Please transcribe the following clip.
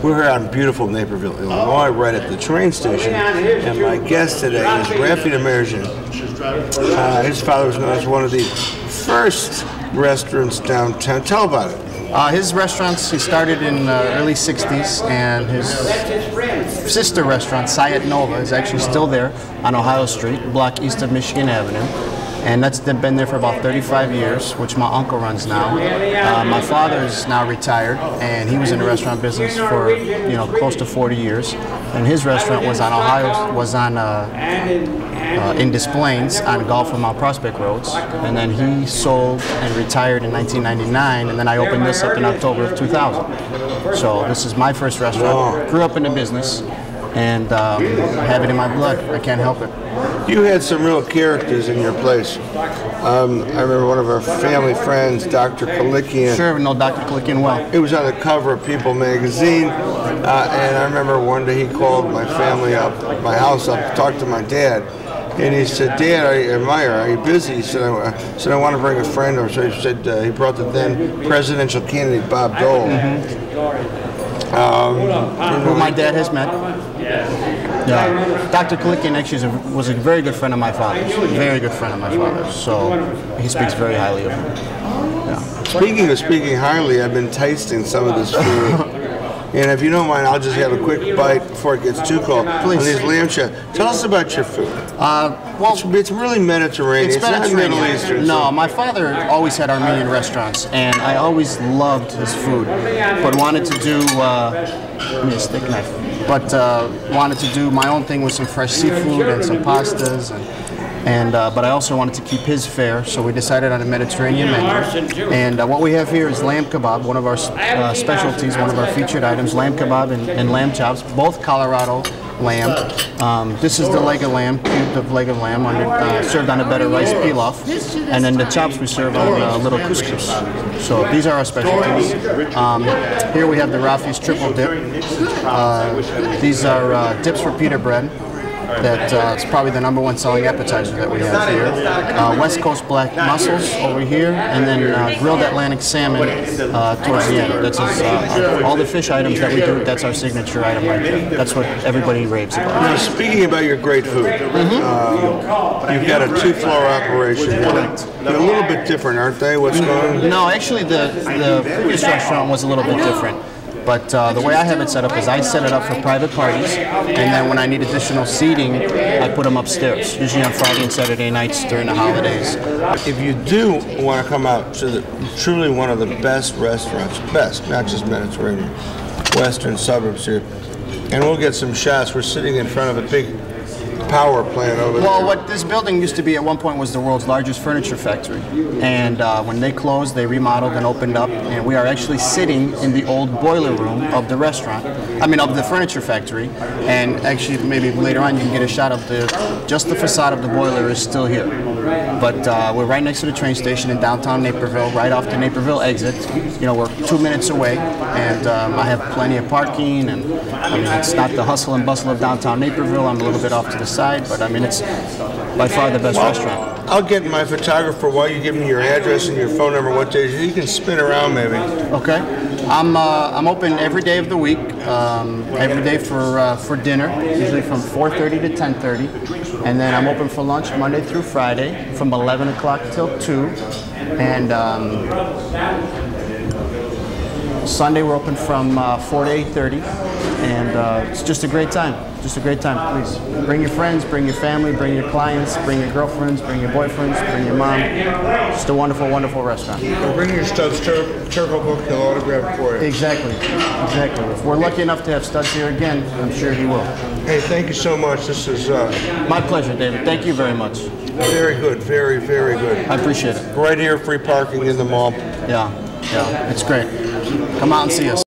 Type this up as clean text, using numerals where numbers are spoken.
We're here out in beautiful Naperville, Illinois, right at the train station, and my guest today is Raffi his father was known as one of the first restaurants downtown. Tell about it. His restaurants, he started in early 60s, and his sister restaurant, Sayat Nova, is actually still there on Ohio Street, a block east of Michigan Avenue. And that's been there for about 35 years, which my uncle runs now. My father is now retired, and he was in the restaurant business for close to 40 years. And his restaurant was on in Des Plaines on Gulf and Mount Prospect Roads. And then he sold and retired in 1999, and then I opened this up in October of 2000. So this is my first restaurant. Grew up in the business, and have it in my blood. I can't help it. You had some real characters in your place. I remember one of our family friends, Dr. Kalikian. Sure, know Dr. Kalikian well. He was on the cover of People magazine, and I remember one day he called my family up, my house up, to talk to my dad. And he said, "Dad, are you busy?" He said, I want to bring a friend over. So he said, he brought the then presidential candidate, Bob Dole. Who my dad has met. Yeah. Dr. Kalikian actually was a very good friend of my father's. Very good friend of my father's. So he speaks very highly of him. Yeah. Speaking highly, I've been tasting some of this food. And if you don't mind, I'll just have a quick bite before it gets too cold. Please. On these lamb chops. Tell us about your food. Well, it's really Mediterranean. It's not Middle Eastern. No, my father always had Armenian restaurants, and I always loved his food, but wanted to do give me a stick knife. But wanted to do my own thing with some fresh seafood and some pastas, but I also wanted to keep his fare, so we decided on a Mediterranean menu. And what we have here is lamb kebab, one of our specialties, one of our featured items, lamb kebab and lamb chops, both Colorado lamb. This is the leg of lamb, cubed of leg of lamb, served on a better rice pilaf. And then the chops we serve on a little couscous. So these are our specialties. Here we have the Raffi's triple dip. These are dips for pita bread. It's probably the #1 selling appetizer that we have here. West Coast black mussels over here, and then grilled Atlantic salmon towards the end. That's all the fish items that we do. That's our signature item right there. That's what everybody raves about. Now, speaking about your great food, you've got a 2-floor operation. Correct. They're a little bit different, aren't they? What's going on? No, actually, the previous restaurant was a little bit different. But the way I have it set up is I set it up for private parties, and then when I need additional seating, I put them upstairs, usually on Friday and Saturday nights during the holidays. If you do want to come out to truly one of the best restaurants, not just Mediterranean, western suburbs here, and we'll get some shots. We're sitting in front of a big power plant over there. Well, what this building used to be at one point was the world's largest furniture factory. And when they closed, they remodeled and opened up, and we are actually sitting in the old boiler room of the restaurant. Of the furniture factory. And actually, maybe later on you can get a shot of just the facade of the boiler is still here. But we're right next to the train station in downtown Naperville, right off the Naperville exit. We're 2 minutes away, and I have plenty of parking, and it's not the hustle and bustle of downtown Naperville. I'm a little bit off to the side, but it's by far the best restaurant. I'll get my photographer while you give me your address and your phone number. What days you can spin around, maybe. Okay, I'm open every day of the week. Every day for dinner, usually from 4:30 to 10:30, and then I'm open for lunch Monday through Friday from 11 o'clock till 2, and Sunday we're open from 4 to 8:30, and it's just a great time. Just a great time. Please bring your friends, bring your family, bring your clients, bring your girlfriends, bring your boyfriends, bring your mom. Just a wonderful, wonderful restaurant. Bring your Studs Turbo book, he'll autograph it for you. Exactly. If we're lucky enough to have Studs here again, I'm sure he will. Hey, thank you so much. This is my pleasure, David. Thank you very much. Very good, very, very good. I appreciate it. Right here, free parking in the mall. Yeah, it's great. Come out and see us.